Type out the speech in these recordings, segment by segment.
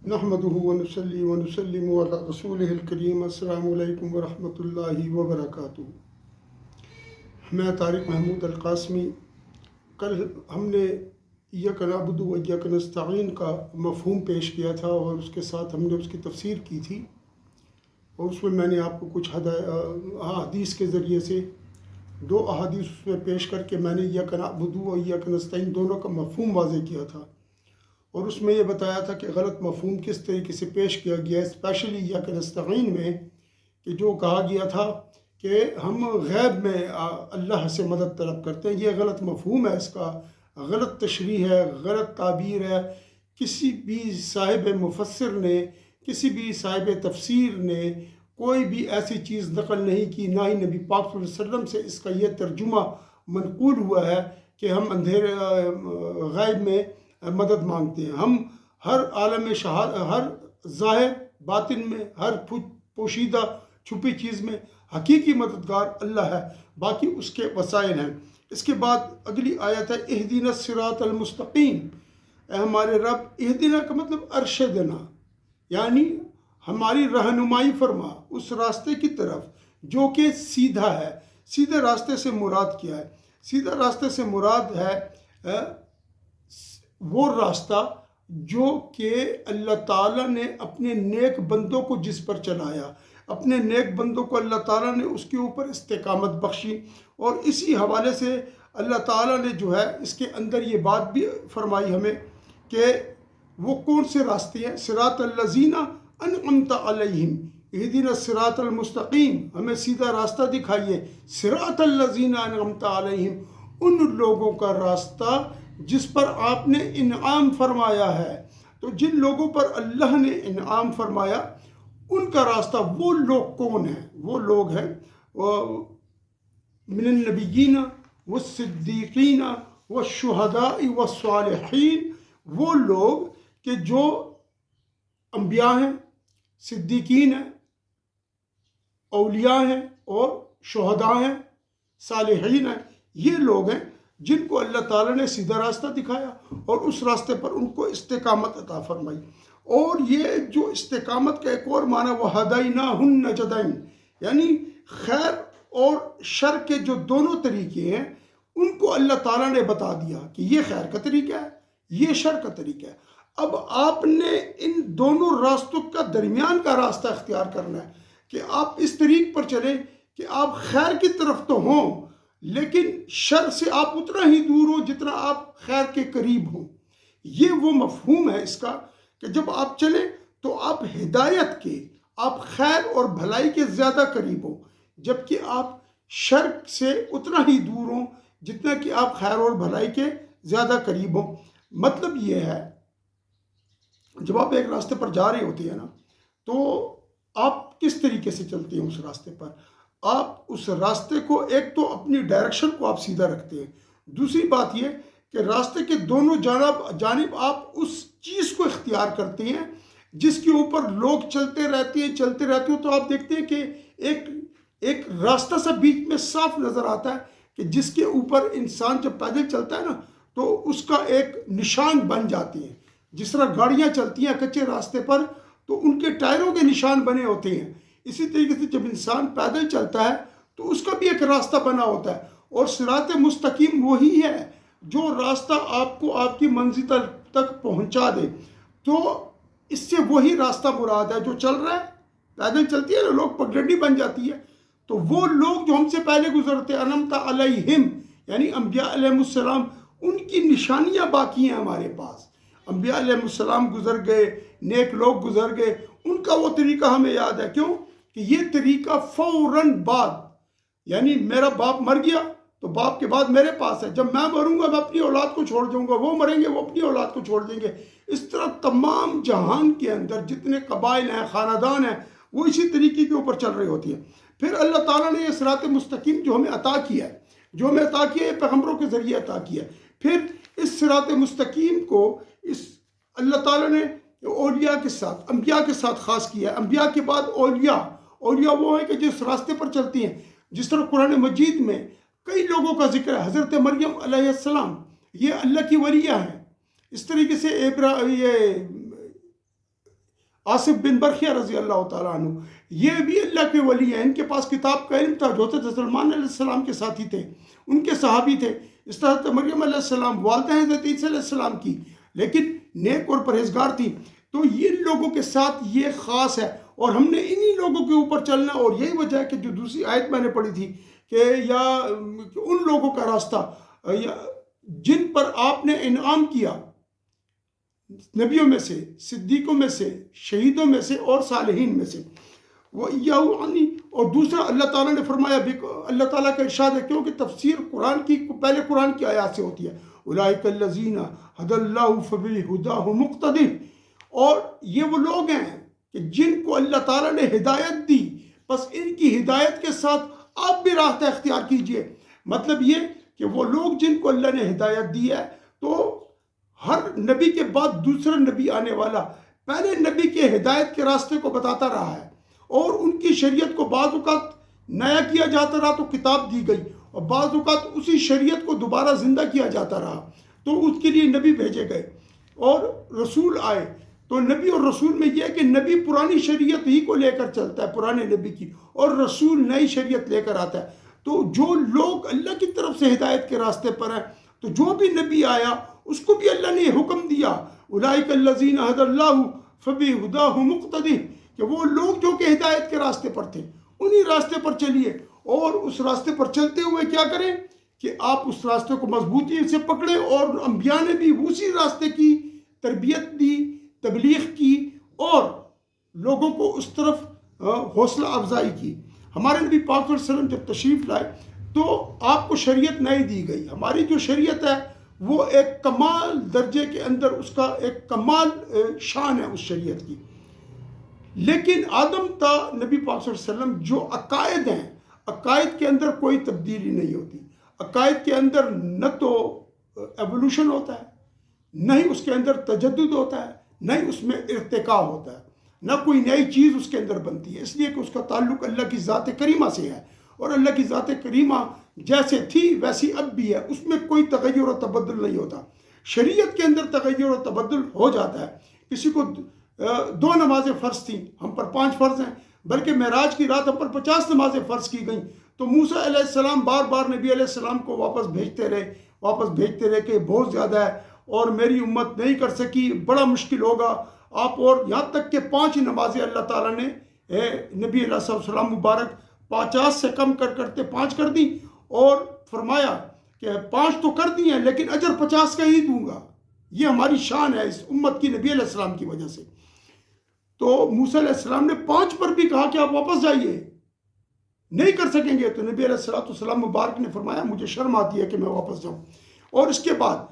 نحمده ونصلي ونسلم على رسوله الکریم۔ السلام علیکم ورحمۃ اللہ وبرکاتہ۔ میں طارق محمود القاسمی۔ کل ہم نے ایاک نعبد و ایاک نستعین کا مفہوم پیش کیا تھا اور اس کے ساتھ ہم نے اس کی تفسیر کی تھی، اور اس میں نے آپ کو کچھ احادیث کے ذریعے سے 2 احادیث اس میں پیش کر کے میں نے ایاک نعبد و ایاک نستعین دونوں کا مفہوم واضح کیا تھا، اور اس میں یہ بتایا تھا کہ غلط مفہوم کس طریقے سے پیش کیا گیا ہے، اسپیشلی ایاک نستعین میں، کہ جو کہا گیا تھا کہ ہم غیب میں اللہ سے مدد طلب کرتے ہیں۔ یہ غلط مفہوم ہے، اس کا غلط تشریح ہے، غلط تعبیر ہے۔ کسی بھی صاحب مفسر نے، کسی بھی صاحب تفسیر نے کوئی بھی ایسی چیز نقل نہیں کی، نہ ہی نبی پاک صلی اللہ علیہ وسلم سے اس کا یہ ترجمہ منقول ہوا ہے کہ ہم اندھیرے غیب میں مدد مانگتے ہیں۔ ہم ہر عالم شہادت، ہر ظاہر باطن میں، ہر پوشیدہ چھپی چیز میں حقیقی مددگار اللہ ہے، باقی اس کے وسائل ہیں۔ اس کے بعد اگلی آیت ہے اہدنا الصراط المستقیم۔ اے ہمارے رب، اہدنا کا مطلب ارشدنا، یعنی ہماری رہنمائی فرما اس راستے کی طرف جو کہ سیدھا ہے۔ سیدھے راستے سے مراد کیا ہے؟ سیدھا راستے سے مراد ہے وہ راستہ جو کہ اللہ تعالیٰ نے اپنے نیک بندوں کو جس پر چلایا، اپنے نیک بندوں کو اللہ تعالیٰ نے اس کے اوپر استقامت بخشی، اور اسی حوالے سے اللہ تعالیٰ نے جو ہے اس کے اندر یہ بات بھی فرمائی ہمیں کہ وہ کون سے راستے ہیں۔ صراط الذین انعمت علیہم، اہدنا الصراط المستقیم، ہمیں سیدھا راستہ دکھائیے۔ صراط الذین انعمت علیہم، ان لوگوں کا راستہ جس پر آپ نے انعام فرمایا ہے۔ تو جن لوگوں پر اللہ نے انعام فرمایا ان کا راستہ، وہ لوگ کون ہیں؟ وہ لوگ ہیں من النبیین والصدیقین والشہداء والصالحین، وہ لوگ کہ جو انبیاء ہیں، صدیقین ہیں، اولیاء ہیں اور شہداء ہیں، صالحین ہیں۔ یہ لوگ ہیں جن کو اللہ تعالیٰ نے سیدھا راستہ دکھایا اور اس راستے پر ان کو استقامت عطا فرمائی۔ اور یہ جو استقامت کا ایک اور معنی وہ ہدیناہ النجدین، یعنی خیر اور شر کے جو دونوں طریقے ہیں ان کو اللہ تعالیٰ نے بتا دیا کہ یہ خیر کا طریقہ ہے، یہ شر کا طریقہ ہے۔ اب آپ نے ان دونوں راستوں کا درمیان کا راستہ اختیار کرنا ہے کہ آپ اس طریق پر چلیں کہ آپ خیر کی طرف تو ہوں لیکن شر سے آپ اتنا ہی دور ہو جتنا آپ خیر کے قریب ہوں۔ یہ وہ مفہوم ہے اس کا کہ جب آپ چلیں تو آپ ہدایت کے، آپ خیر اور بھلائی کے زیادہ قریب ہوں، جبکہ آپ شر سے اتنا ہی دور ہوں جتنا کہ آپ خیر اور بھلائی کے زیادہ قریب ہوں۔ مطلب یہ ہے جب آپ ایک راستے پر جا رہے ہوتے ہیں نا، تو آپ کس طریقے سے چلتے ہیں اس راستے پر؟ آپ اس راستے کو، ایک تو اپنی ڈائریکشن کو آپ سیدھا رکھتے ہیں، دوسری بات یہ کہ راستے کے دونوں جانب آپ اس چیز کو اختیار کرتے ہیں جس کے اوپر لوگ چلتے رہتے ہیں تو آپ دیکھتے ہیں کہ ایک راستہ سا بیچ میں صاف نظر آتا ہے کہ جس کے اوپر انسان جب پیدل چلتا ہے نا تو اس کا ایک نشان بن جاتے ہیں۔ جس طرح گاڑیاں چلتی ہیں کچے راستے پر تو ان کے ٹائروں کے نشان بنے ہوتے ہیں، اسی طریقے سے جب انسان پیدل چلتا ہے تو اس کا بھی ایک راستہ بنا ہوتا ہے، اور صراط مستقیم وہی ہے جو راستہ آپ کو آپ کی منزل تک پہنچا دے۔ تو اس سے وہی راستہ مراد ہے جو چل رہا ہے، پیدل چلتی ہے نا لوگ، پگڈنڈی بن جاتی ہے، تو وہ لوگ جو ہم سے پہلے گزرتے انعمت علیہم، یعنی انبیاء علیہ السلام، ان کی نشانیاں باقی ہیں ہمارے پاس۔ انبیاء علیہ السلام گزر گئے، نیک لوگ گزر گئے، ان کا وہ طریقہ ہمیں یاد ہے۔ کیوں کہ یہ طریقہ فوراً بعد، یعنی میرا باپ مر گیا تو باپ کے بعد میرے پاس ہے، جب میں مروں گا میں اپنی اولاد کو چھوڑ جاؤں گا، وہ مریں گے وہ اپنی اولاد کو چھوڑ دیں گے۔ اس طرح تمام جہان کے اندر جتنے قبائل ہیں، خاندان ہیں، وہ اسی طریقے کے اوپر چل رہی ہوتی ہیں۔ پھر اللہ تعالیٰ نے یہ صراط مستقیم جو ہمیں عطا کیا ہے، یہ پیغمبروں کے ذریعے عطا کیا ہے۔ پھر اس صراط مستقیم کو اس اللہ تعالیٰ نے اولیاء کے ساتھ، انبیاء کے ساتھ خاص کیا ہے۔ انبیاء کے بعد اولیاء وہ ہیں کہ جس راستے پر چلتی ہیں۔ جس طرح قرآن مجید میں کئی لوگوں کا ذکر ہے، حضرت مریم علیہ السلام یہ اللہ کی ولیہ ہیں، اس طریقے سے آصف بن برخیہ رضی اللہ تعالیٰ عنہ، یہ بھی اللہ کے ولی ہیں، ان کے پاس کتاب کا علم تھا، جو حضرت سلمان علیہ السلام کے ساتھی تھے، ان کے صحابی تھے۔ اس طرح حضرت مریم علیہ السلام والدہ ہیں حضرت عیسیٰ علیہ السلام کی، لیکن نیک اور پرہیزگار تھی۔ تو ان لوگوں کے ساتھ یہ خاص ہے، اور ہم نے انہی لوگوں کے اوپر چلنا، اور یہی وجہ ہے کہ جو دوسری آیت میں نے پڑھی تھی کہ یا ان لوگوں کا راستہ جن پر آپ نے انعام کیا، نبیوں میں سے، صدیقوں میں سے، شہیدوں میں سے اور صالحین میں سے، وہ اور دوسرا اللہ تعالیٰ نے فرمایا، اللہ تعالیٰ کا ارشاد ہے، کیونکہ تفسیر قرآن کی پہلے قرآن کی آیات سے ہوتی ہے، اولئک الذین ھدی اللہ فبہداہ مقتدی، اور یہ وہ لوگ ہیں کہ جن کو اللہ تعالیٰ نے ہدایت دی، بس ان کی ہدایت کے ساتھ آپ بھی راستہ اختیار کیجئے۔ مطلب یہ کہ وہ لوگ جن کو اللہ نے ہدایت دی ہے، تو ہر نبی کے بعد دوسرا نبی آنے والا پہلے نبی کے ہدایت کے راستے کو بتاتا رہا ہے، اور ان کی شریعت کو بعض اوقات نیا کیا جاتا رہا تو کتاب دی گئی، اور بعض اوقات اسی شریعت کو دوبارہ زندہ کیا جاتا رہا تو اس کے لیے نبی بھیجے گئے اور رسول آئے۔ تو نبی اور رسول میں یہ ہے کہ نبی پرانی شریعت ہی کو لے کر چلتا ہے، پرانے نبی کی، اور رسول نئی شریعت لے کر آتا ہے۔ تو جو لوگ اللہ کی طرف سے ہدایت کے راستے پر ہیں، تو جو بھی نبی آیا اس کو بھی اللہ نے حکم دیا، اولئک الذین ھدی اللہ فبہداہ مقتدی، کہ وہ لوگ جو کہ ہدایت کے راستے پر تھے انہی راستے پر چلیے، اور اس راستے پر چلتے ہوئے کیا کریں کہ آپ اس راستے کو مضبوطی سے پکڑیں، اور انبیاء نے بھی اسی راستے کی تربیت دی، تبلیغ کی، اور لوگوں کو اس طرف حوصلہ افزائی کی۔ ہمارے نبی پاک صلی اللہ علیہ وسلم جب تشریف لائے تو آپ کو شریعت نہیں دی گئی۔ ہماری جو شریعت ہے وہ ایک کمال درجے کے اندر، اس کا ایک کمال شان ہے اس شریعت کی، لیکن آدم تا نبی پاک صلی اللہ علیہ وسلم جو عقائد ہیں، عقائد کے اندر کوئی تبدیلی نہیں ہوتی۔ عقائد کے اندر نہ تو ایوولوشن ہوتا ہے، نہ ہی اس کے اندر تجدد ہوتا ہے، نہ ہی اس میں ارتقاء ہوتا ہے، نہ کوئی نئی چیز اس کے اندر بنتی ہے، اس لیے کہ اس کا تعلق اللہ کی ذات کریمہ سے ہے، اور اللہ کی ذات کریمہ جیسے تھی ویسی اب بھی ہے، اس میں کوئی تغیر و تبدل نہیں ہوتا۔ شریعت کے اندر تغیر و تبدل ہو جاتا ہے، کسی کو 2 نمازیں فرض تھیں، ہم پر 5 فرض ہیں، بلکہ معراج کی رات ہم پر 50 نمازیں فرض کی گئیں، تو موسیٰ علیہ السلام بار بار نبی علیہ السلام کو واپس بھیجتے رہے کہ بہت زیادہ ہے اور میری امت نہیں کر سکی، بڑا مشکل ہوگا آپ، اور یہاں تک کہ 5 نمازیں اللہ تعالیٰ نے نبی علیہ السلام مبارک 50 سے کم کرتے 5 کر دیں، اور فرمایا کہ 5 تو کر دی ہیں لیکن اجر 50 کا ہی دوں گا۔ یہ ہماری شان ہے اس امت کی نبی علیہ السلام کی وجہ سے۔ تو موسیٰ علیہ السلام نے 5 پر بھی کہا کہ آپ واپس جائیے، نہیں کر سکیں گے، تو نبی علیہ السلام مبارک نے فرمایا مجھے شرم آتی ہے کہ میں واپس جاؤں۔ اور اس کے بعد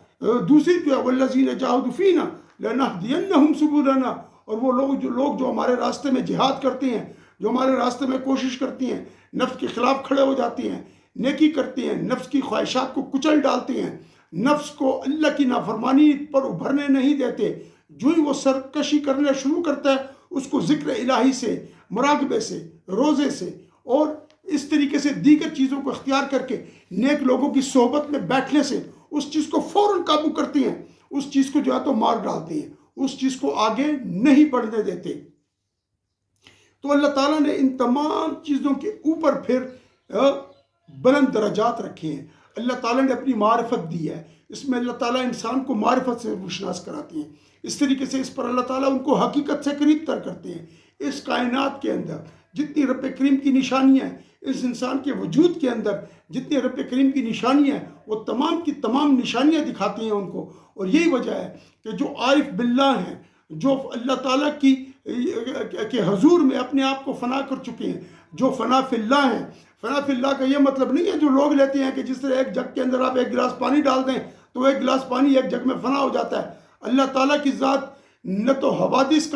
دوسری جو ہے والذین جاہدوا فینا لنہدینہم سبلنا، اور وہ لوگ جو ہمارے راستے میں جہاد کرتے ہیں، جو ہمارے راستے میں کوشش کرتی ہیں، نفس کے خلاف کھڑے ہو جاتی ہیں، نیکی کرتے ہیں، نفس کی خواہشات کو کچل ڈالتے ہیں، نفس کو اللہ کی نافرمانی پر ابھرنے نہیں دیتے، جو ہی وہ سرکشی کرنا شروع کرتا ہے اس کو ذکر الہی سے، مراقبے سے، روزے سے اور اس طریقے سے دیگر چیزوں کو اختیار کر کے نیک لوگوں کی صحبت میں بیٹھنے سے اس چیز کو فوراً قابو کرتے ہیں، اس چیز کو جو ہے تو مار ڈالتے ہیں، اس چیز کو آگے نہیں بڑھنے دیتے۔ تو اللہ تعالیٰ نے ان تمام چیزوں کے اوپر پھر بلند درجات رکھے ہیں۔ اللہ تعالیٰ نے اپنی معرفت دی ہے، اس میں اللہ تعالیٰ انسان کو معرفت سے روشناس کراتے ہیں، اس طریقے سے اس پر اللہ تعالیٰ ان کو حقیقت سے قریب تر کرتے ہیں۔ اس کائنات کے اندر جتنی رب کریم کی نشانیاں ہیں، اس انسان کے وجود کے اندر جتنی رب کریم کی نشانیاں ہیں، وہ تمام کی تمام نشانیاں دکھاتی ہیں ان کو، اور یہی وجہ ہے کہ جو عارف باللہ ہیں، جو اللہ تعالیٰ کی کہ حضور میں اپنے آپ کو فنا کر چکے ہیں، جو فنا فی اللہ ہیں۔ فنا فی اللہ کا یہ مطلب نہیں ہے جو لوگ لیتے ہیں کہ جس طرح ایک جگ کے اندر آپ 1 گلاس پانی ڈال دیں تو 1 گلاس پانی 1 جگ میں فنا ہو جاتا ہے۔ اللہ تعالیٰ کی ذات نہ تو حوادث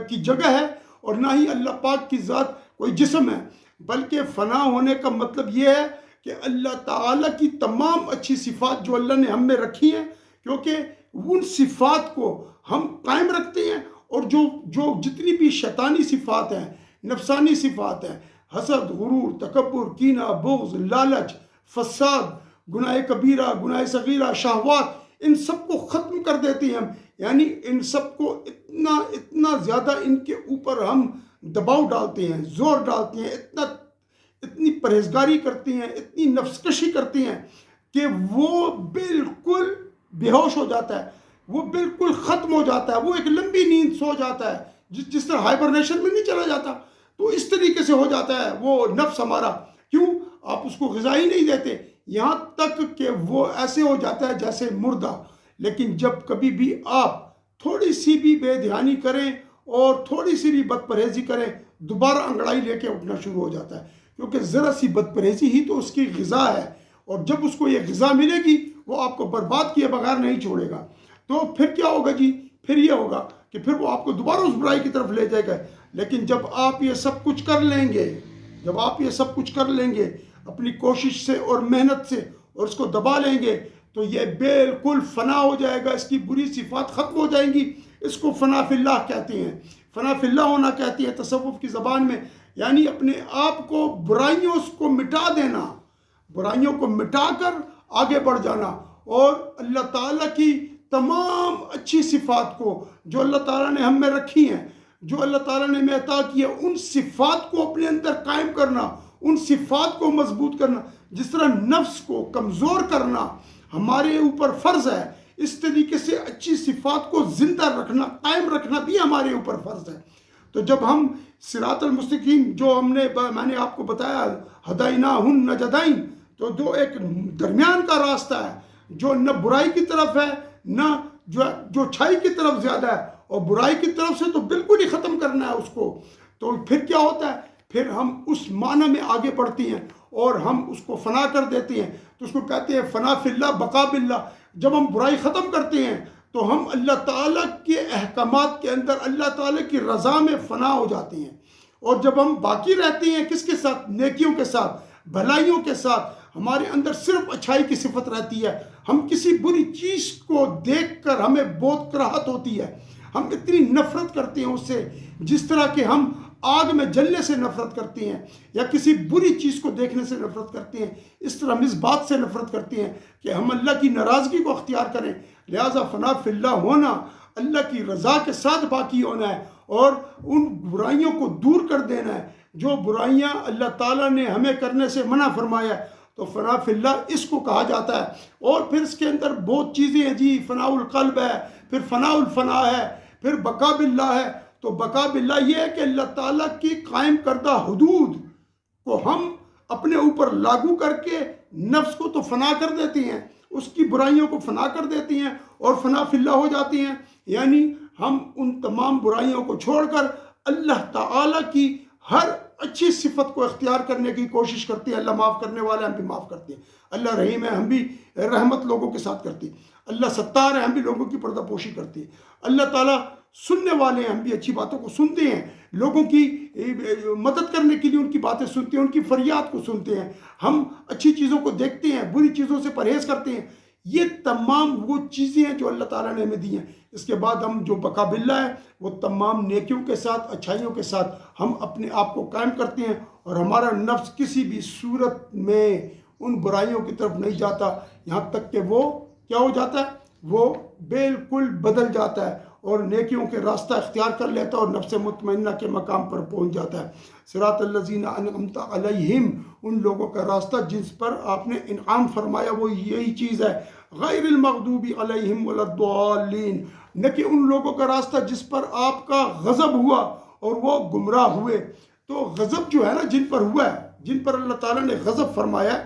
کی جگہ ہے اور نہ ہی اللہ پاک کی ذات کوئی جسم ہے، بلکہ فنا ہونے کا مطلب یہ ہے کہ اللہ تعالیٰ کی تمام اچھی صفات جو اللہ نے ہم میں رکھی ہیں، کیونکہ ان صفات کو ہم قائم رکھتے ہیں، اور جو جتنی بھی شیطانی صفات ہیں، نفسانی صفات ہیں، حسد، غرور، تکبر، کینہ، بغض، لالچ، فساد، گناہ کبیرہ، گناہ صغیرہ، شہوات، ان سب کو ختم کر دیتے ہیں ہم، یعنی ان سب کو اتنا زیادہ ان کے اوپر ہم دباؤ ڈالتے ہیں، زور ڈالتے ہیں، اتنی پرہیزگاری کرتے ہیں، اتنی نفس کشی کرتے ہیں کہ وہ بالکل بے ہوش ہو جاتا ہے، وہ بالکل ختم ہو جاتا ہے، وہ ایک لمبی نیند سو جاتا ہے، جس طرح ہائبرنیشن میں نہیں چلا جاتا، تو اس طریقے سے ہو جاتا ہے وہ نفس ہمارا۔ کیوں؟ آپ اس کو غذا ہی نہیں دیتے، یہاں تک کہ وہ ایسے ہو جاتا ہے جیسے مردہ۔ لیکن جب کبھی بھی آپ تھوڑی سی بھی بے دھیانی کریں اور تھوڑی سی بھی بد پرہیزی کریں، دوبارہ انگڑائی لے کے اٹھنا شروع ہو جاتا ہے، کیونکہ ذرا سی بد پرہیزی ہی تو اس کی غذا ہے، اور جب اس کو یہ غذا ملے گی وہ آپ کو برباد کیے بغیر نہیں چھوڑے گا۔ تو پھر کیا ہوگا جی؟ پھر یہ ہوگا کہ پھر وہ آپ کو دوبارہ اس برائی کی طرف لے جائے گا۔ لیکن جب آپ یہ سب کچھ کر لیں گے، جب آپ یہ سب کچھ کر لیں گے اپنی کوشش سے اور محنت سے، اور اس کو دبا لیں گے، تو یہ بالکل فنا ہو جائے گا، اس کی بری صفات ختم ہو جائیں گی۔ اس کو فنا فی اللہ کہتے ہیں، فنا فی اللہ ہونا کہتی ہے تصوف کی زبان میں، یعنی اپنے آپ کو برائیوں کو مٹا دینا، برائیوں کو مٹا کر آگے بڑھ جانا، اور اللہ تعالیٰ کی تمام اچھی صفات کو جو اللہ تعالیٰ نے ہم میں رکھی ہیں، جو اللہ تعالیٰ نے ہمیں عطا کی ہے، ان صفات کو اپنے اندر قائم کرنا، ان صفات کو مضبوط کرنا۔ جس طرح نفس کو کمزور کرنا ہمارے اوپر فرض ہے، اس طریقے سے اچھی صفات کو زندہ رکھنا، قائم رکھنا بھی ہمارے اوپر فرض ہے۔ تو جب ہم صراط المستقیم جو میں نے آپ کو بتایا، ہدیناہن نجدین، تو جو ایک درمیان کا راستہ ہے، جو نہ برائی کی طرف ہے، نہ جو اچھائی کی طرف زیادہ ہے، اور برائی کی طرف سے تو بالکل ہی ختم کرنا ہے اس کو، تو پھر کیا ہوتا ہے؟ پھر ہم اس معنی میں آگے بڑھتے ہیں اور ہم اس کو فنا کر دیتے ہیں۔ تو اس کو کہتے ہیں فنا فی اللہ بقا باللہ۔ جب ہم برائی ختم کرتے ہیں تو ہم اللہ تعالیٰ کے احکامات کے اندر اللہ تعالیٰ کی رضا میں فنا ہو جاتے ہیں، اور جب ہم باقی رہتے ہیں کس کے ساتھ؟ نیکیوں کے ساتھ، بھلائیوں کے ساتھ، ہمارے اندر صرف اچھائی کی صفت رہتی ہے۔ ہم کسی بری چیز کو دیکھ کر ہمیں بہت کراہت ہوتی ہے، ہم اتنی نفرت کرتے ہیں اس سے، جس طرح کہ ہم آگ میں جلنے سے نفرت کرتے ہیں، یا کسی بری چیز کو دیکھنے سے نفرت کرتے ہیں، اس طرح ہم اس بات سے نفرت کرتے ہیں کہ ہم اللہ کی ناراضگی کو اختیار کریں۔ لہٰذا فنا فی اللہ ہونا، اللہ کی رضا کے ساتھ باقی ہونا ہے، اور ان برائیوں کو دور کر دینا ہے جو برائیاں اللہ تعالیٰ نے ہمیں کرنے سے منع فرمایا ہے۔ تو فنا فی اللہ اس کو کہا جاتا ہے۔ اور پھر اس کے اندر بہت چیزیں ہیں جی، فنا القلب ہے، پھر فنا الفنا ہے، پھر بقا باللہ ہے۔ تو بقا باللہ یہ ہے کہ اللہ تعالیٰ کی قائم کردہ حدود کو ہم اپنے اوپر لاگو کر کے نفس کو تو فنا کر دیتے ہیں، اس کی برائیوں کو فنا کر دیتے ہیں، اور فنا فی اللہ ہو جاتے ہیں، یعنی ہم ان تمام برائیوں کو چھوڑ کر اللہ تعالیٰ کی ہر اچھی صفت کو اختیار کرنے کی کوشش کرتے ہیں۔ اللہ معاف کرنے والا، ہم بھی معاف کرتے ہیں۔ اللہ رحیم ہے، ہم بھی رحمت لوگوں کے ساتھ کرتے ہیں۔ اللہ ستار ہے، ہم بھی لوگوں کی پردہ پوشی کرتے ہیں۔ اللہ تعالیٰ سننے والے ہیں، ہم بھی اچھی باتوں کو سنتے ہیں، لوگوں کی مدد کرنے کے لیے ان کی باتیں سنتے ہیں، ان کی فریاد کو سنتے ہیں۔ ہم اچھی چیزوں کو دیکھتے ہیں، بری چیزوں سے پرہیز کرتے ہیں۔ یہ تمام وہ چیزیں ہیں جو اللہ تعالیٰ نے ہمیں دی ہیں۔ اس کے بعد ہم جو بقا باللہ ہے، وہ تمام نیکیوں کے ساتھ، اچھائیوں کے ساتھ ہم اپنے آپ کو قائم کرتے ہیں، اور ہمارا نفس کسی بھی صورت میں ان برائیوں کی طرف نہیں جاتا، یہاں تک کہ وہ کیا ہو جاتا ہے؟ وہ بالکل بدل جاتا ہے اور نیکیوں کے راستہ اختیار کر لیتا ہے، اور نفس مطمئنہ کے مقام پر پہنچ جاتا ہے۔ صراط الذین انعمت علیہم، ان لوگوں کا راستہ جس پر آپ نے انعام فرمایا وہ یہی چیز ہے، غیر المغضوب علیہم ولا الضالین، نہ کہ ان لوگوں کا راستہ جس پر آپ کا غضب ہوا اور وہ گمراہ ہوئے۔ تو غضب جو ہے نا، جن پر ہوا ہے، جن پر اللہ تعالیٰ نے غضب فرمایا ہے،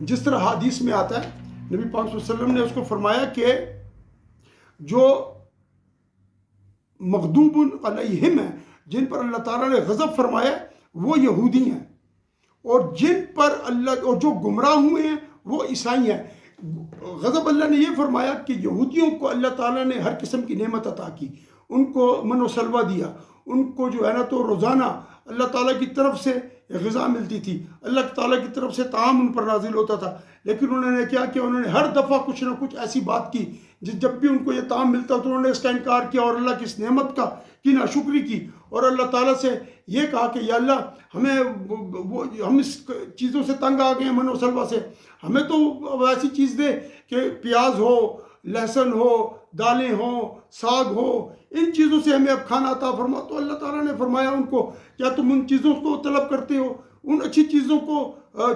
جس طرح حدیث میں آتا ہے، نبی پاک صلی اللہ علیہ وسلم نے اس کو فرمایا کہ جو مغضوب علیہم ہیں، جن پر اللہ تعالیٰ نے غضب فرمایا وہ یہودی ہیں، اور جن پر اور جو گمراہ ہوئے ہیں وہ عیسائی ہیں۔ غضب اللہ نے یہ فرمایا کہ یہودیوں کو اللہ تعالیٰ نے ہر قسم کی نعمت عطا کی، ان کو من و سلوہ دیا، ان کو جو ہے نا تو روزانہ اللہ تعالیٰ کی طرف سے غذا ملتی تھی، اللہ تعالیٰ کی طرف سے طعام ان پر نازل ہوتا تھا، لیکن انہوں نے کیا کہ انہوں نے ہر دفعہ کچھ نہ کچھ ایسی بات کی جب بھی ان کو یہ طعام ملتا تو انہوں نے اس کا انکار کیا اور اللہ کی اس نعمت کی ناشکری کی، اور اللہ تعالیٰ سے یہ کہا کہ یا اللہ ہم اس چیزوں سے تنگ آ گئے ہیں، من و سلوہ سے، ہمیں تو ایسی چیز دے کہ پیاز ہو، لہسن ہو، دالیں ہوں، ساگ ہو، ان چیزوں سے ہمیں اب کھانا عطا فرما۔ تو اللہ تعالیٰ نے فرمایا ان کو، کیا تم ان چیزوں کو طلب کرتے ہو، ان اچھی چیزوں کو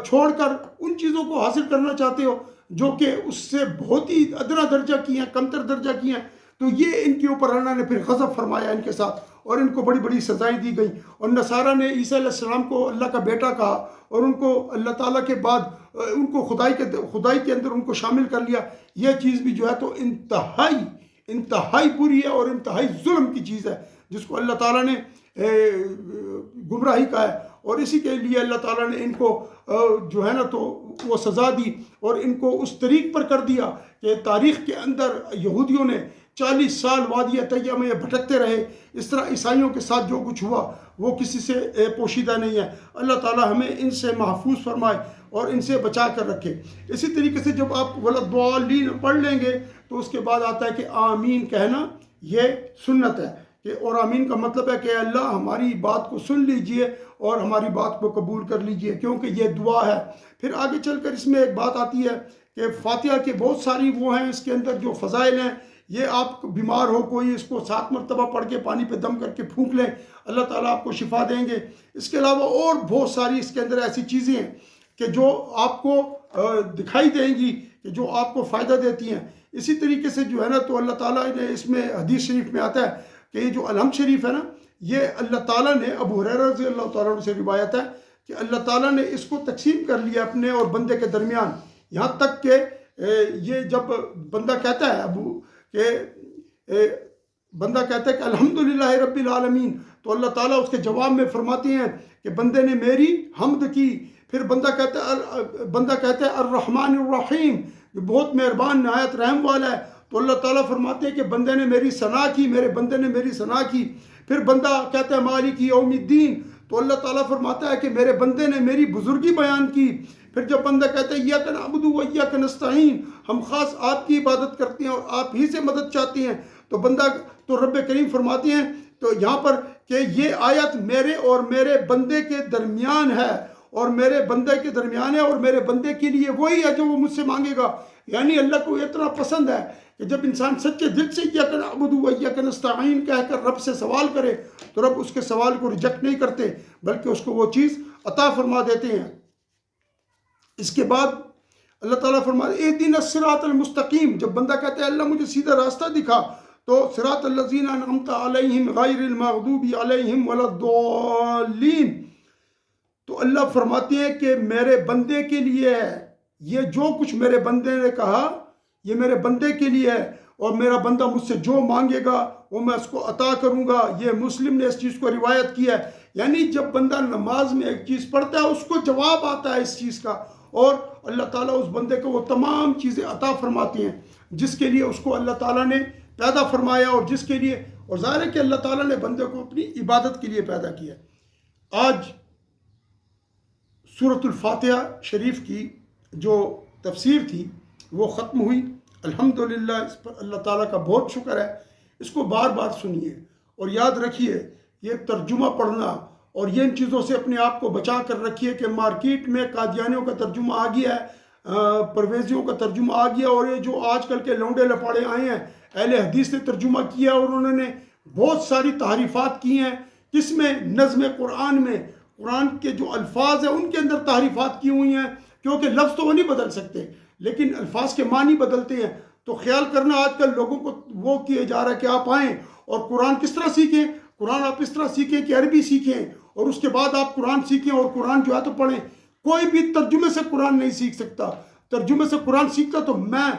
چھوڑ کر ان چیزوں کو حاصل کرنا چاہتے ہو جو کہ اس سے بہت ہی ادنا درجہ کی ہیں، کمتر درجہ کی ہیں؟ تو یہ ان کے اوپر اللہ نے پھر غضب فرمایا ان کے ساتھ، اور ان کو بڑی بڑی سزائیں دی گئیں۔ اور نصارہ نے عیسیٰ علیہ السلام کو اللہ کا بیٹا کہا، اور ان کو اللہ تعالیٰ کے بعد ان کو خدائی کے اندر ان کو شامل کر لیا۔ یہ چیز بھی جو ہے تو انتہائی بری ہے اور انتہائی ظلم کی چیز ہے، جس کو اللہ تعالیٰ نے گمراہی کہا ہے، اور اسی کے لیے اللہ تعالیٰ نے ان کو جو ہے نا تو وہ سزا دی، اور ان کو اس طریق پر کر دیا کہ تاریخ کے اندر یہودیوں نے 40 سال وادی طیہ میں بھٹکتے رہے۔ اس طرح عیسائیوں کے ساتھ جو کچھ ہوا وہ کسی سے پوشیدہ نہیں ہے۔ اللہ تعالیٰ ہمیں ان سے محفوظ فرمائے اور ان سے بچا کر رکھے۔ اسی طریقے سے جب آپ وَلَضَّالِّينَ پڑھ لیں گے تو اس کے بعد آتا ہے کہ آمین کہنا، یہ سنت ہے کہ، اور آمین کا مطلب ہے کہ اللہ ہماری بات کو سن لیجئے اور ہماری بات کو قبول کر لیجئے، کیونکہ یہ دعا ہے۔ پھر آگے چل کر اس میں ایک بات آتی ہے کہ فاتحہ کے بہت ساری وہ ہیں اس کے اندر جو فضائل ہیں، یہ آپ بیمار ہو کوئی اس کو 7 مرتبہ پڑھ کے پانی پہ دم کر کے پھونک لیں، اللہ تعالیٰ آپ کو شفا دیں گے۔ اس کے علاوہ اور بہت ساری اس کے اندر ایسی چیزیں ہیں کہ جو آپ کو دکھائی دیں گی کہ جو آپ کو فائدہ دیتی ہیں۔ اسی طریقے سے جو ہے نا تو اللہ تعالیٰ نے اس میں حدیث شریف میں آتا ہے کہ یہ جو الحمد شریف ہے نا، یہ اللہ تعالیٰ نے ابو ہریرہ رضی اللہ تعالیٰ عنہ سے روایت ہے کہ اللہ تعالیٰ نے اس کو تقسیم کر لیا اپنے اور بندے کے درمیان، یہاں تک کہ یہ جب بندہ کہتا ہے بندہ کہتا ہے کہ الحمدللہ رب العالمین، تو اللہ تعالیٰ اس کے جواب میں فرماتے ہیں کہ بندے نے میری حمد کی۔ پھر بندہ کہتا ہے الرحمن الرحیم، جو بہت مہربان نہایت رحم والا ہے، تو اللہ تعالیٰ فرماتے ہیں کہ بندے نے میری ثنا کی، میرے بندے نے میری ثنا کی۔ پھر بندہ کہتا ہے مالک یوم الدین، تو اللہ تعالیٰ فرماتا ہے کہ میرے بندے نے میری بزرگی بیان کی۔ پھر جب بندہ کہتا ہے ایاک نعبد و ایاک نستعین، ہم خاص آپ کی عبادت کرتے ہیں اور آپ ہی سے مدد چاہتے ہیں، تو رب کریم فرماتے ہیں تو یہاں پر کہ یہ آیت میرے اور میرے بندے کے درمیان ہے، اور میرے بندے کے درمیان ہے، اور میرے بندے کے لیے وہی ہے جو وہ مجھ سے مانگے گا۔ یعنی اللہ کو اتنا پسند ہے کہ جب انسان سچے دل سے ایاک نعبد و ایاک نستعین کہہ کر رب سے سوال کرے تو رب اس کے سوال کو ریجیکٹ نہیں کرتے، بلکہ اس کو وہ چیز عطا فرما دیتے ہیں۔ اس کے بعد اللہ تعالیٰ فرماتے ہیں اہدنا الصراط المستقیم، جب بندہ کہتا ہے اللہ مجھے سیدھا راستہ دکھا، تو صراط الذین انعمت علیہم غیر المغضوب علیہم ولا الضالین، تو اللہ فرماتے ہیں کہ میرے بندے کے لیے ہے، یہ جو کچھ میرے بندے نے کہا یہ میرے بندے کے لیے ہے، اور میرا بندہ مجھ سے جو مانگے گا وہ میں اس کو عطا کروں گا۔ یہ مسلم نے اس چیز کو روایت کیا ہے۔ یعنی جب بندہ نماز میں ایک چیز پڑھتا ہے اس کو جواب آتا ہے اس چیز کا، اور اللہ تعالیٰ اس بندے کو وہ تمام چیزیں عطا فرماتی ہیں جس کے لیے اس کو اللہ تعالیٰ نے پیدا فرمایا، اور جس کے لیے، اور ظاہر ہے کہ اللہ تعالیٰ نے بندے کو اپنی عبادت کے لیے پیدا کیا۔ آج سورۃ الفاتحہ شریف کی جو تفسیر تھی وہ ختم ہوئی، الحمدللہ، اس پر اللہ تعالیٰ کا بہت شکر ہے۔ اس کو بار بار سنیے اور یاد رکھیے، یہ ترجمہ پڑھنا اور یہ ان چیزوں سے اپنے آپ کو بچا کر رکھیے کہ مارکیٹ میں قادیانیوں کا ترجمہ آ گیا ہے، پرویزیوں کا ترجمہ آ گیا، اور یہ جو آج کل کے لونڈے لپاڑے آئے ہیں، اہل حدیث نے ترجمہ کیا اور انہوں نے بہت ساری تحریفات کی ہیں۔ کس میں؟ نظم قرآن میں، قرآن کے جو الفاظ ہیں ان کے اندر تحریفات کی ہوئی ہیں، کیونکہ لفظ تو وہ نہیں بدل سکتے لیکن الفاظ کے معنی بدلتے ہیں۔ تو خیال کرنا آج کل لوگوں کو وہ کیے جا رہا ہے کہ آپ آئیں اور قرآن کس طرح سیکھیں، قرآن آپ اس طرح سیکھیں کہ عربی سیکھیں، اور اس کے بعد آپ قرآن سیکھیں اور قرآن جو ہے تو پڑھیں۔ کوئی بھی ترجمے سے قرآن نہیں سیکھ سکتا۔ ترجمے سے قرآن سیکھتا تو میں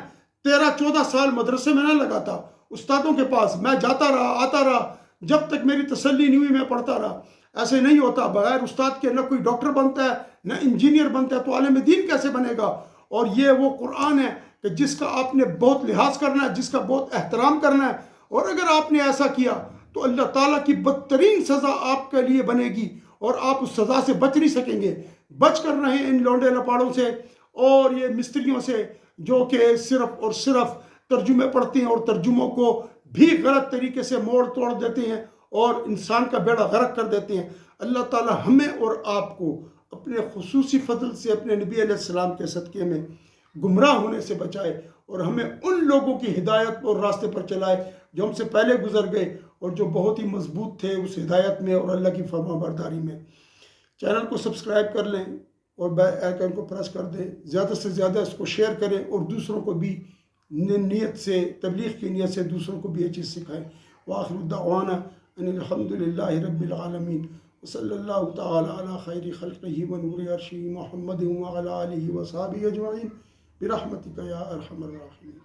13-14 سال مدرسے میں نہ لگاتا، استادوں کے پاس میں جاتا رہا، آتا رہا، جب تک میری تسلی نہیں ہوئی میں پڑھتا رہا۔ ایسے نہیں ہوتا، بغیر استاد کے نہ کوئی ڈاکٹر بنتا ہے نہ انجینئر بنتا ہے، تو عالم دین کیسے بنے گا؟ اور یہ وہ قرآن ہے کہ جس کا آپ نے بہت لحاظ کرنا ہے، جس کا بہت احترام کرنا ہے، اور اگر آپ نے ایسا کیا تو اللہ تعالیٰ کی بدترین سزا آپ کے لیے بنے گی، اور آپ اس سزا سے بچ نہیں سکیں گے۔ بچ کر رہیں ان لونڈے لپاڑوں سے اور یہ مستریوں سے جو کہ صرف اور صرف ترجمے پڑھتے ہیں اور ترجموں کو بھی غلط طریقے سے موڑ توڑ دیتے ہیں اور انسان کا بیڑا غرق کر دیتے ہیں۔ اللہ تعالی ہمیں اور آپ کو اپنے خصوصی فضل سے اپنے نبی علیہ السلام کے صدقے میں گمراہ ہونے سے بچائے اور ہمیں ان لوگوں کی ہدایت اور راستے پر چلائے جو ہم سے پہلے گزر گئے اور جو بہت ہی مضبوط تھے اس ہدایت میں اور اللہ کی فرما برداری میں۔ چینل کو سبسکرائب کر لیں اور بیل آئیکن کو پریس کر دیں، زیادہ سے زیادہ اس کو شیئر کریں اور دوسروں کو بھی نیت سے، تبلیغ کی نیت سے دوسروں کو بھی یہ چیز سکھائیں۔ وآخر دعوانا ان الحمد للہ رب العالمین، وصلی اللہ تعالی علی خیر خلقہ ونور عرشہ محمد وعلی آلہ وصحبہ اجمعین برحمتک یا ارحم الراحمین۔